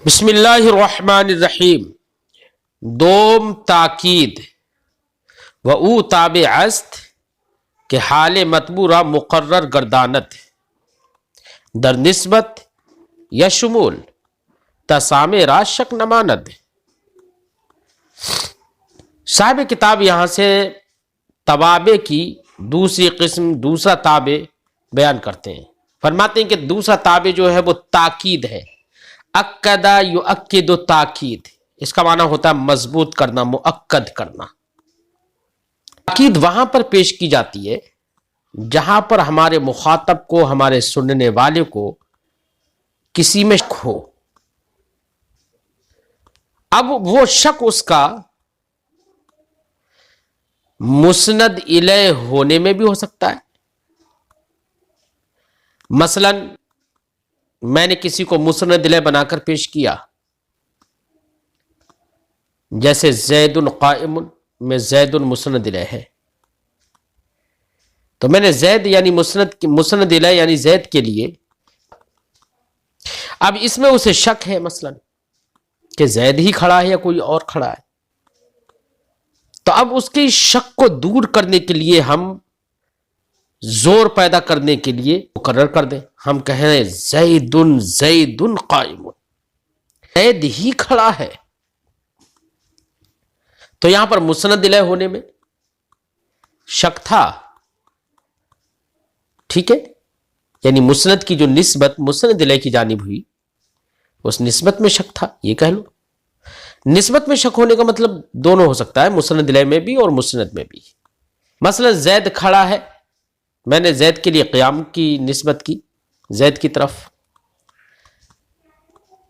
بسم اللہ الرحمن الرحیم دوم تاکید و او تابع است کہ حال مطبوع را مقرر گرداند در نسبت یا شمول تا سامع را شک نماند۔ صاحب کتاب یہاں سے توابع کی دوسری قسم، دوسرا تابع بیان کرتے ہیں۔ فرماتے ہیں کہ دوسرا تابع جو ہے وہ تاکید ہے۔ اکدا یؤکد تاکید، اس کا معنی ہوتا ہے مضبوط کرنا، مؤکد کرنا۔ تاکید وہاں پر پیش کی جاتی ہے جہاں پر ہمارے مخاطب کو، ہمارے سننے والے کو کسی میں شک ہو۔ اب وہ شک اس کا مسند الیہ ہونے میں بھی ہو سکتا ہے۔ مثلا میں نے کسی کو مسند الیہ بنا کر پیش کیا، جیسے زید قائم، میں زید مسند الیہ ہے، تو میں نے زید یعنی مسند الیہ یعنی زید کے لیے، اب اس میں اسے شک ہے مثلا کہ زید ہی کھڑا ہے یا کوئی اور کھڑا ہے، تو اب اس کی شک کو دور کرنے کے لیے ہم زور پیدا کرنے کے لیے مقرر کر دیں، ہم کہیں زید قائم، زید ہی کھڑا ہے، تو یہاں پر مسند الیہ ہونے میں شک تھا، ٹھیک ہے، یعنی مسند کی جو نسبت مسند الیہ کی جانب ہوئی اس نسبت میں شک تھا، یہ کہہ لو۔ نسبت میں شک ہونے کا مطلب دونوں ہو سکتا ہے، مسند الیہ میں بھی اور مسند میں بھی۔ مثلا زید کھڑا ہے، میں نے زید کے لیے قیام کی نسبت کی، زید کی طرف۔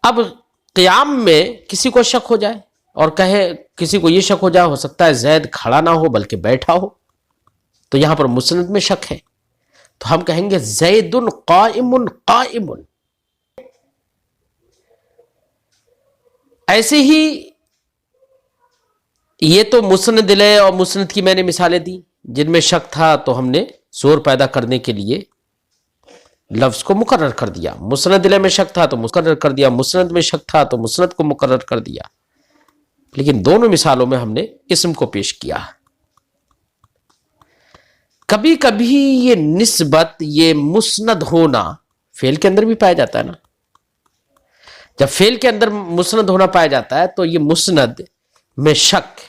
اب قیام میں کسی کو شک ہو جائے اور کہے، کسی کو یہ شک ہو جائے، ہو سکتا ہے زید کھڑا نہ ہو بلکہ بیٹھا ہو، تو یہاں پر مسند میں شک ہے، تو ہم کہیں گے زید قائم قائم۔ ایسے ہی یہ تو مسند الیہ اور مسند کی میں نے مثالیں دی جن میں شک تھا، تو ہم نے زور پیدا کرنے کے لیے لفظ کو مقرر کر دیا۔ مسند الیہ میں شک تھا تو مقرر کر دیا، مسند میں شک تھا تو مسند کو مقرر کر دیا، لیکن دونوں مثالوں میں ہم نے اسم کو پیش کیا۔ کبھی کبھی یہ نسبت، یہ مسند ہونا فعل کے اندر بھی پایا جاتا ہے نا۔ جب فعل کے اندر مسند ہونا پایا جاتا ہے تو یہ مسند میں شک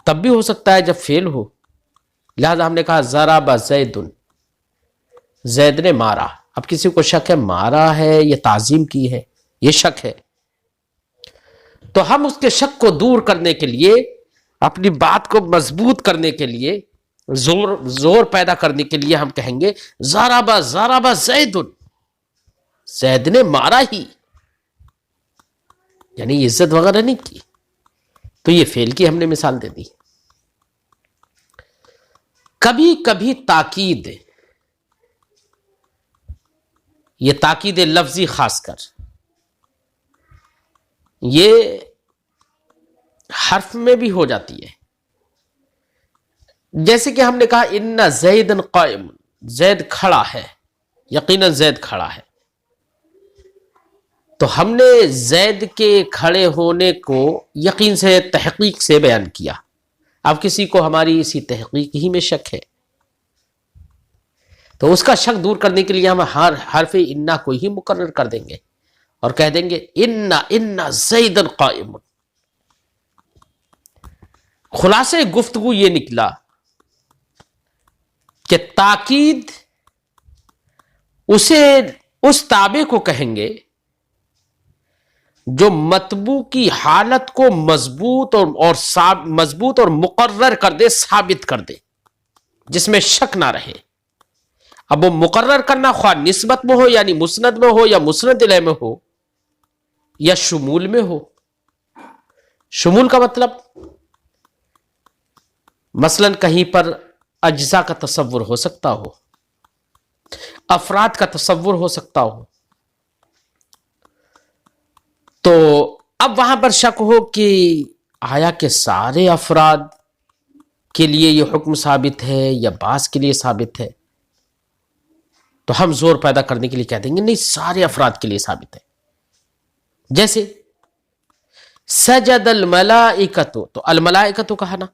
تب بھی ہو سکتا ہے جب فعل ہو، لہذا ہم نے کہا ضرب زید، زید نے مارا۔ اب کسی کو شک ہے مارا ہے یا تعظیم کی ہے، یہ شک ہے، تو ہم اس کے شک کو دور کرنے کے لیے، اپنی بات کو مضبوط کرنے کے لیے، زور پیدا کرنے کے لیے ہم کہیں گے ضرب زید، زید نے مارا ہی، یعنی عزت وغیرہ نہیں کی۔ تو یہ فعل کی ہم نے مثال دے دی۔ کبھی کبھی تاکید، یہ تاکید لفظی خاص کر، یہ حرف میں بھی ہو جاتی ہے، جیسے کہ ہم نے کہا ان زید قائم، زید کھڑا ہے، یقیناً زید کھڑا ہے، تو ہم نے زید کے کھڑے ہونے کو یقین سے، تحقیق سے بیان کیا۔ اب کسی کو ہماری اسی تحقیق ہی میں شک ہے، تو اس کا شک دور کرنے کے لیے ہم حرف انا کو ہی مقرر کر دیں گے اور کہہ دیں گے ان زید قائم۔ خلاصے گفتگو یہ نکلا کہ تاکید اس تابع کو کہیں گے جو مطبوع کی حالت کو مضبوط اور مقرر کر دے، ثابت کر دے، جس میں شک نہ رہے۔ اب وہ مقرر کرنا خواہ نسبت میں ہو، یعنی مسند میں ہو، یا مسند الیہ میں ہو، یا شمول میں ہو۔ شمول کا مطلب مثلا کہیں پر اجزاء کا تصور ہو سکتا ہو، افراد کا تصور ہو سکتا ہو، تو اب وہاں پر شک ہو کہ آیا کہ سارے افراد کے لیے یہ حکم ثابت ہے یا بعض کے لیے ثابت ہے، تو ہم زور پیدا کرنے کے لیے کہہ دیں گے نہیں، سارے افراد کے لیے ثابت ہے۔ جیسے سجد الملائکۃ، تو الملائکۃ کہا نا،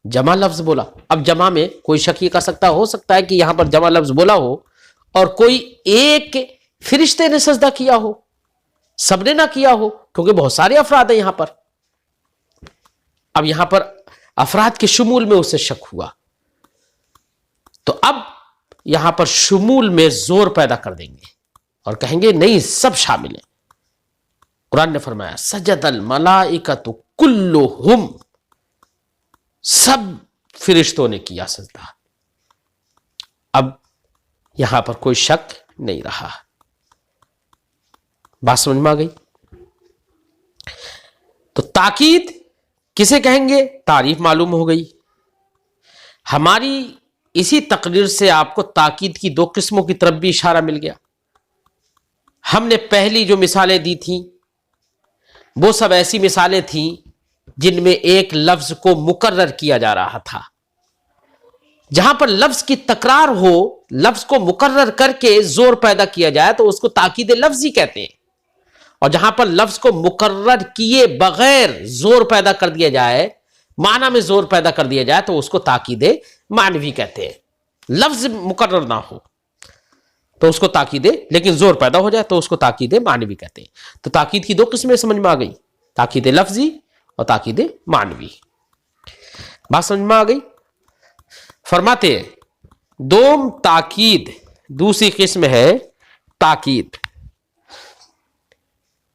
جمع لفظ بولا. اب جمع میں کوئی شک یہ کر سکتا ہو سکتا ہے کہ یہاں پر جمع لفظ بولا ہو اور کوئی ایک فرشتے نے سجدہ کیا ہو، سب نے نہ کیا ہو، کیونکہ بہت سارے افراد ہیں یہاں پر. اب یہاں پر افراد کے شمول میں اسے شک ہوا، تو اب یہاں پر شمول میں زور پیدا کر دیں گے اور کہیں گے نہیں، سب شامل ہیں. قرآن نے فرمایا سجد الملائکۃ کلہم، سب فرشتوں نے کیا سجدہ. اب یہاں پر کوئی شک نہیں رہا. بات سمجھ میں آ گئی؟ تو تاکید کسے کہیں گے؟ تعریف معلوم ہو گئی. ہماری اسی تقریر سے آپ کو تاکید کی دو قسموں کی طرف بھی اشارہ مل گیا. ہم نے پہلی جو مثالیں دی تھیں وہ سب ایسی مثالیں تھیں جن میں ایک لفظ کو مکرر کیا جا رہا تھا. جہاں پر لفظ کی تکرار ہو، لفظ کو مکرر کر کے زور پیدا کیا جائے تو اس کو تاکید لفظی کہتے ہیں، اور جہاں پر لفظ کو مکرر کیے بغیر زور پیدا کر دیا جائے، معنی میں زور پیدا کر دیا جائے تو اس کو تاکید معنوی کہتے ہیں. لفظ مکرر نہ ہو تو اس کو تاکید، لیکن زور پیدا ہو جائے تو اس کو تاکید معنوی کہتے ہیں. تو تاکید کی دو قسمیں سمجھ میں آ گئی، تاکید لفظی اور تاکید معنوی. بات سمجھ میں آ گئی؟ فرماتے ہیں دوم تاکید، دوسری قسم ہے تاکید.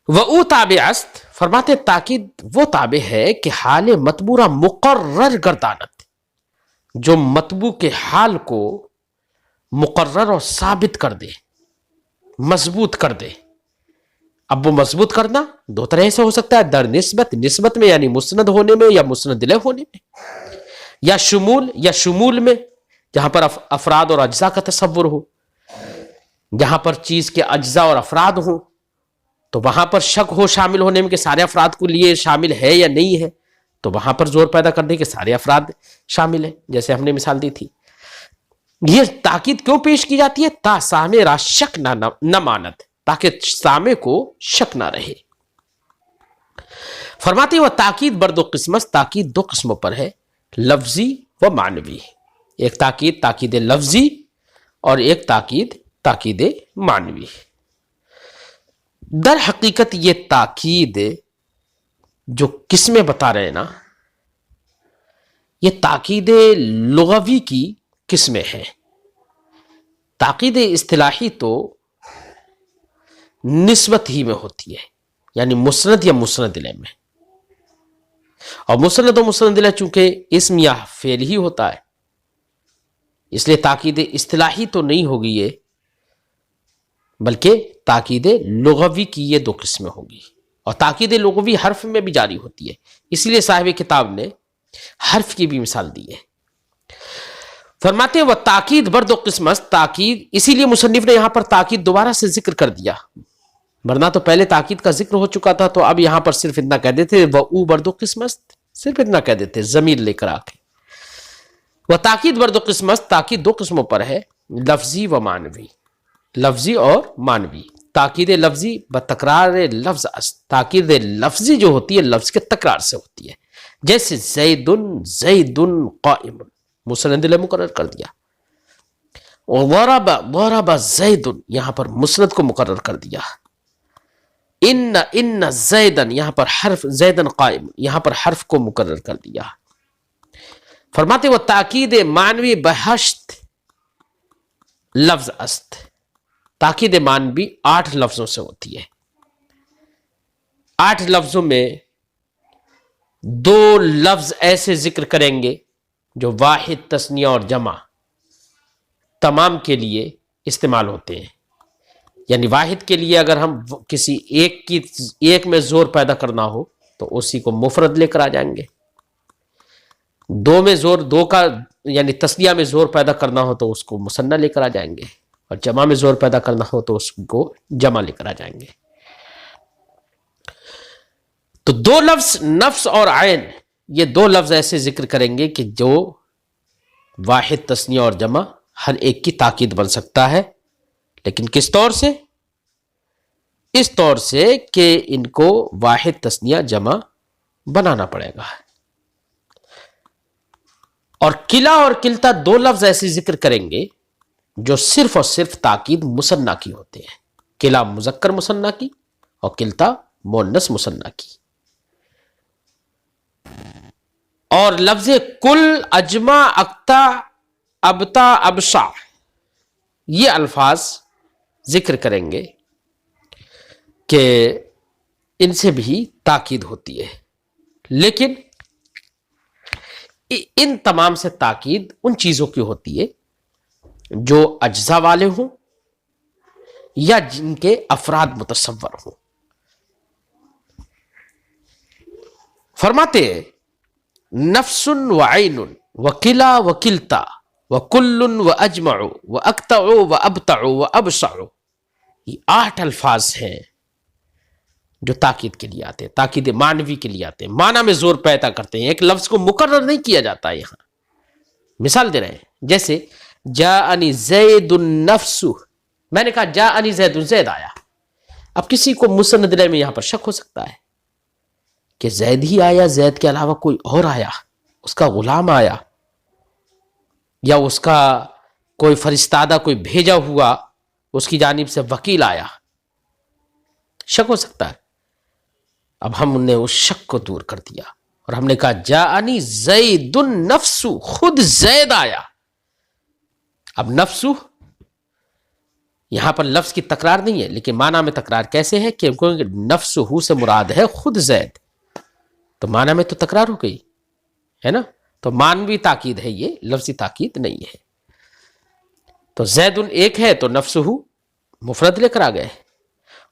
وَأُ تابع است، فرماتے تاکید وہ تابع ہے کہ حال مطبورہ مقرر گردانت، جو مطبوع کے حال کو مقرر اور ثابت کر دے، مضبوط کر دے. اب وہ مضبوط کرنا دو طرح سے ہو سکتا ہے، در نسبت، نسبت میں یعنی مسند ہونے میں یا مسند الیہ ہونے میں، یا شمول، یا شمول میں جہاں پر افراد اور اجزاء کا تصور ہو. جہاں پر چیز کے اجزاء اور افراد ہوں تو وہاں پر شک ہو شامل ہونے میں کہ سارے افراد کو لیے شامل ہے یا نہیں ہے، تو وہاں پر زور پیدا کر دیں کہ سارے افراد شامل ہیں، جیسے ہم نے مثال دی تھی. یہ تاکید کیوں پیش کی جاتی ہے؟ تا سامع را شک نہ ماند، تاکہ سامع کو شک نہ رہے. فرماتے وہ تاکید بر دو قسم، تاکید دو قسموں پر ہے، لفظی و معنوی. ایک تاکید تاکید لفظی اور ایک تاکید معنوی. در حقیقت یہ تاکید جو قسمیں بتا رہے ہیں نا، یہ تاکید لغوی کی قسمیں ہیں. تاکید اصطلاحی تو نسبت ہی میں ہوتی ہے، یعنی مسند یا مسند الیہ میں. اور مسند و مسند الیہ چونکہ اسم یا فعل ہی ہوتا ہے، اس لیے تاکید اصطلاحی تو نہیں ہوگی یہ، بلکہ تاکید لغوی کی یہ دو قسمیں ہوگی. اور تاکید لغوی حرف میں بھی جاری ہوتی ہے، اس لیے صاحب کتاب نے حرف کی بھی مثال دی ہے. فرماتے ہیں وہ تاکید بر دو قسم، تاکید، اسی لیے مصنف نے یہاں پر تاکید دوبارہ سے ذکر کر دیا، ورنہ تو پہلے تاکید کا ذکر ہو چکا تھا. تو اب یہاں پر صرف اتنا کہہ دیتے وہ بر دو قسم، صرف اتنا کہہ دیتے ضمیر لے کر آ کے. وہ تاکید بر دو قسم، تاکید دو قسموں پر ہے، لفظی و معنوی، لفظی اور معنوی. تاکید لفظی بتکرار لفظ است، تاکید لفظی جو ہوتی ہے لفظ کے تکرار سے ہوتی ہے. جیسے زید قائم، مسند الیہ مقرر کر دیا. ضرب زید، یہاں پر مسند کو مقرر کر دیا. ان زیدن، یہاں پر حرف، زیدن قائم، یہاں پر حرف کو مقرر کر دیا. فرماتے وہ تاکید معنوی بہشت لفظ است، تاکید معنوی 8 لفظوں سے ہوتی ہے. 8 لفظوں میں 2 لفظ ایسے ذکر کریں گے جو واحد، تثنیہ اور جمع تمام کے لیے استعمال ہوتے ہیں. یعنی واحد کے لیے اگر ہم کسی ایک میں زور پیدا کرنا ہو تو اسی کو مفرد لے کر آ جائیں گے. 2 میں زور، 2 کا یعنی تثنیہ میں زور پیدا کرنا ہو تو اس کو مثنیٰ لے کر آ جائیں گے، اور جمع میں زور پیدا کرنا ہو تو اس کو جمع لے کر آ جائیں گے. تو 2 لفظ نفس اور عین، یہ 2 لفظ ایسے ذکر کریں گے کہ جو واحد، تثنیہ اور جمع ہر ایک کی تاکید بن سکتا ہے. لیکن کس طور سے؟ اس طور سے کہ ان کو واحد تثنیہ جمع بنانا پڑے گا. اور کلا اور کلتا دو لفظ ایسے ذکر کریں گے جو صرف اور صرف تاکید مثنیٰ کی ہوتے ہیں. کلا مذکر مثنیٰ کی اور کلتا مؤنث مثنیٰ کی. اور لفظ کل، اجمع، اکتا، ابتا، ابشع، یہ الفاظ ذکر کریں گے کہ ان سے بھی تاکید ہوتی ہے. لیکن ان تمام سے تاکید ان چیزوں کی ہوتی ہے جو اجزا والے ہوں یا جن کے افراد متصور ہوں. فرماتے ہیں نفس و عین و کلا و کلتا و کل و اجمع و اقطع و ابتع و ابشع، یہ 8 الفاظ ہیں جو تاکید کے لیے آتے ہیں، تاکید معنوی کے لیے آتے ہیں، معنی میں زور پیدا کرتے ہیں. ایک لفظ کو مقرر نہیں کیا جاتا ہے. یہاں مثال دے رہے ہیں، جیسے جاءنی زید النفس، میں نے کہا جاءنی زید، زید آیا. اب کسی کو مسند میں یہاں پر شک ہو سکتا ہے کہ زید ہی آیا، زید کے علاوہ کوئی اور آیا، اس کا غلام آیا، یا اس کا کوئی فرستادہ، کوئی بھیجا ہوا اس کی جانب سے وکیل آیا. شک ہو سکتا ہے. اب ہم نے اس شک کو دور کر دیا اور ہم نے کہا جاءنی زید النفس، خود زید آیا. اب نفس یہاں پر لفظ کی تکرار نہیں ہے، لیکن معنی میں تکرار کیسے ہے کہ نفس ہو سے مراد ہے خود زید، تو معنی میں تو تکرار ہو گئی ہے نا. تو معنوی تاکید ہے، یہ لفظی تاکید نہیں ہے. تو زید ایک ہے تو نفس ہو مفرد لے کر آ گئے،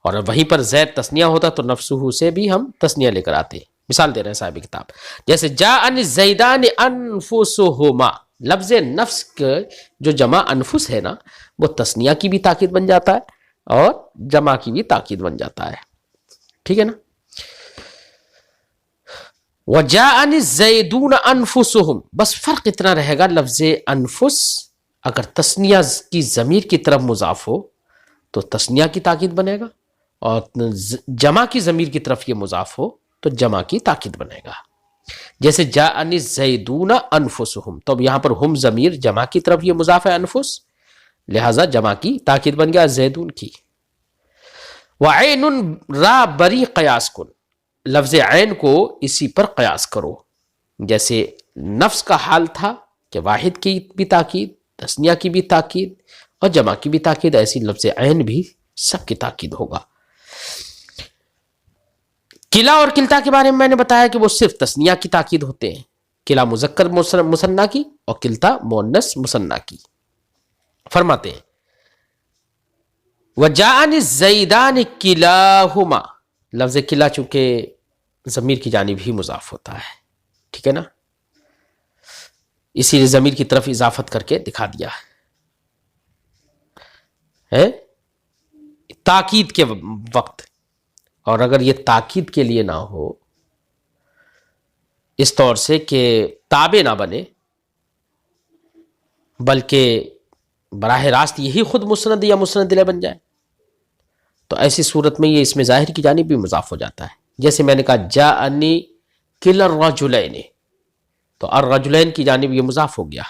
اور وہیں پر زید تثنیہ ہوتا تو نفس ہو سے بھی ہم تثنیہ لے کر آتے. مثال دے رہے ہیں صاحب کتاب، جیسے جاءنی زیدان انفسہما، لفظ نفس کے جو جمع انفس ہے نا، وہ تثنیہ کی بھی تاکید بن جاتا ہے اور جمع کی بھی تاکید بن جاتا ہے. ٹھیک ہے نا. وجاءنی الزیدون انفسہم، بس فرق اتنا رہے گا، لفظ انفس اگر تثنیہ کی ضمیر کی طرف مضاف ہو تو تثنیہ کی تاکید بنے گا، اور جمع کی ضمیر کی طرف یہ مضاف ہو تو جمع کی تاکید بنے گا. جیسے جاءنی الزیدون انفسہم، تو اب یہاں پر ہم ضمیر جمع کی طرف یہ مضاف ہے انفس، لہذا جمع کی تاکید بن گیا زیدون کی. وعین را بری قیاس کن، لفظ عین کو اسی پر قیاس کرو. جیسے نفس کا حال تھا کہ واحد کی بھی تاکید، تثنیہ کی بھی تاکید اور جمع کی بھی تاکید، ایسی لفظ عین بھی سب کی تاکید ہوگا. کلا اور کلتا کے بارے میں نے بتایا کہ وہ صرف تثنیہ کی تاکید ہوتے ہیں. کلا مذکر مثنیٰ کی اور کلتا مؤنث مثنیٰ کی. فرماتے ہیں وجاءنی الزیدان کلاہما، لفظ کلا چونکہ ضمیر کی جانب ہی مضاف ہوتا ہے، ٹھیک ہے نا، اسی لیے ضمیر کی طرف اضافت کر کے دکھا دیا ہے تاکید کے وقت. اور اگر یہ تاکید کے لیے نہ ہو، اس طور سے کہ تابع نہ بنے، بلکہ براہ راست یہی خود مسند یا مسند الیہ بن جائے، تو ایسی صورت میں یہ اس میں ظاہر کی جانب بھی مضاف ہو جاتا ہے. جیسے میں نے کہا جاءنی کلا الرجلین، تو الرجلین کی جانب یہ مضاف ہو گیا.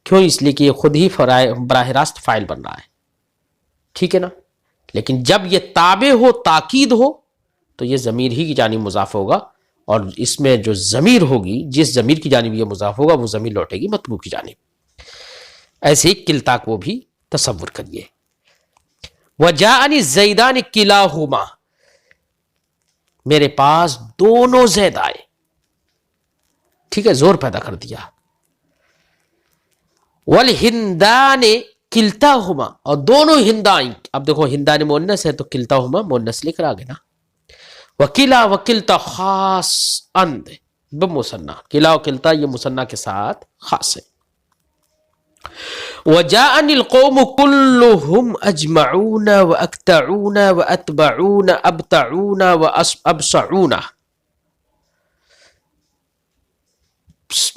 کیوں؟ اس لیے کہ یہ خود ہی براہ راست فاعل بن رہا ہے. ٹھیک ہے نا. لیکن جب یہ تابع ہو، تاکید ہو، تو یہ ضمیر ہی کی جانب مضاف ہوگا، اور اس میں جو ضمیر ہوگی، جس ضمیر کی جانب یہ مضاف ہوگا، وہ ضمیر لوٹے گی مطبوع کی جانب. ایسے ہی کلتا کو بھی تصور کریے. وجاءنی الزیدان کلاہما، میرے پاس دونوں زید آئے. ٹھیک ہے، زور پیدا کر دیا. والہندان کلتاہما، اور دونوں ہندائیں. اب دیکھو ہندان مؤنث ہے تو کلتاہما مؤنث لے کر آگے نا. وکلا وکلتا خاص اند بمثنى، کلا و کلتا یہ مثنیٰ کے ساتھ خاص ہے. وجاءنی القوم كلهم اجمعون واقطعون واتبعون ابتعون وابصعون،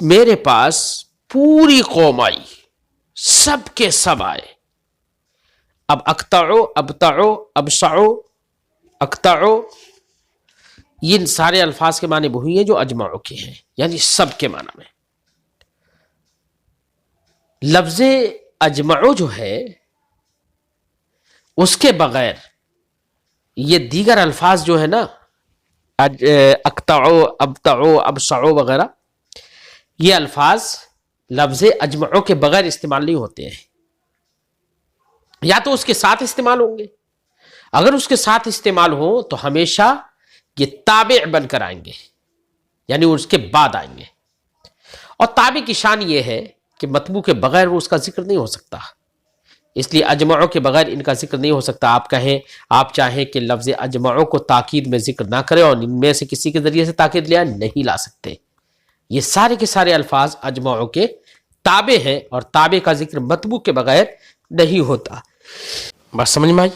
میرے پاس پوری قوم آئی، سب کے سب آئے. اب اقطعو، ابتعو، ابصعو اقطعو، یہ ان سارے الفاظ کے معنی وہی ہیں جو اجمعو کے ہیں، یعنی سب کے معنی میں. لفظ اجمعو جو ہے اس کے بغیر یہ دیگر الفاظ جو ہے نا، اقطعو، ابتعو، ابصعو وغیرہ، یہ الفاظ لفظ اجمعو کے بغیر استعمال نہیں ہوتے ہیں. یا تو اس کے ساتھ استعمال ہوں گے، اگر اس کے ساتھ استعمال ہو تو ہمیشہ یہ تابع بن کر آئیں گے، یعنی اس کے بعد آئیں گے. اور تابع کی شان یہ ہے کہ مطبوع کے بغیر وہ اس کا ذکر نہیں ہو سکتا، اس لیے اجمعو کے بغیر ان کا ذکر نہیں ہو سکتا. آپ چاہیں کہ لفظ اجمعو کو تاکید میں ذکر نہ کریں اور ان میں سے کسی کے ذریعے سے تاکید لیا نہیں لا سکتے. یہ سارے کے سارے الفاظ اجمعو کے تابع ہیں اور تابع کا ذکر مطبوع کے بغیر نہیں ہوتا. بس سمجھ میں آئی؟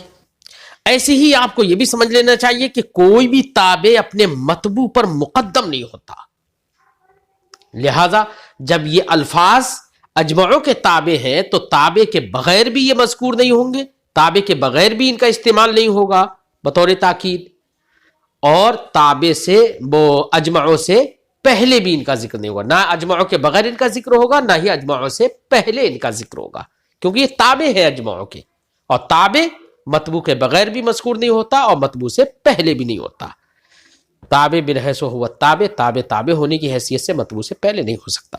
ایسے ہی آپ کو یہ بھی سمجھ لینا چاہیے کہ کوئی بھی تابع اپنے مطبوع پر مقدم نہیں ہوتا. لہذا جب یہ الفاظ اجمعوں کے تابع ہیں تو تابع کے بغیر بھی یہ مذکور نہیں ہوں گے، تابع کے بغیر بھی ان کا استعمال نہیں ہوگا بطور تاکید، اور تابع سے وہ اجمعوں سے پہلے بھی ان کا ذکر نہیں ہوگا. نہ اجمعوں کے بغیر ان کا ذکر ہوگا، نہ ہی اجمعوں سے پہلے ان کا ذکر ہوگا، کیونکہ یہ تابع ہے اجمعوں کے، اور تابع مطبوع کے بغیر بھی مذکور نہیں ہوتا اور مطبوع سے پہلے بھی نہیں ہوتا. تابع بالحیث ہوا تابع، تابع ہونے کی حیثیت سے مطبوع سے پہلے نہیں ہو سکتا،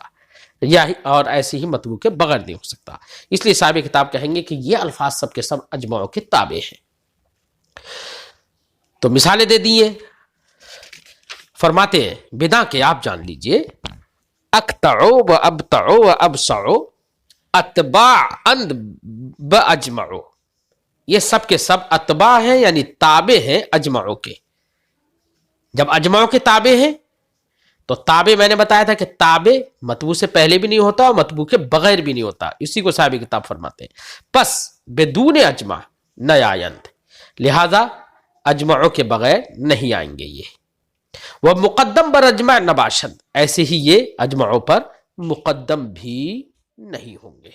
اور ایسے ہی مطبوع کے بغیر نہیں ہو سکتا. اس لیے صاحب کتاب کہیں گے کہ یہ الفاظ سب کے سب اجمعوں کے تابع ہیں. تو مثالیں دے دیے، فرماتے ہیں بنا کے آپ جان لیجئے، اقطعو و ابتعو و ابصعو اتباعا باجمعو، یہ سب کے سب اتباع ہیں یعنی تابع ہیں اجمعوں کے. جب اجمعوں کے تابع ہیں تو تابع میں نے بتایا تھا کہ تابع مطبوع سے پہلے بھی نہیں ہوتا اور مطبوع کے بغیر بھی نہیں ہوتا. اسی کو صاحب کتاب فرماتے ہیں پس بدون اجمع نہ آئند، لہذا اجمعوں کے بغیر نہیں آئیں گے یہ. وہ مقدم بر اجمع نباشد، ایسے ہی یہ اجمعوں پر مقدم بھی نہیں ہوں گے.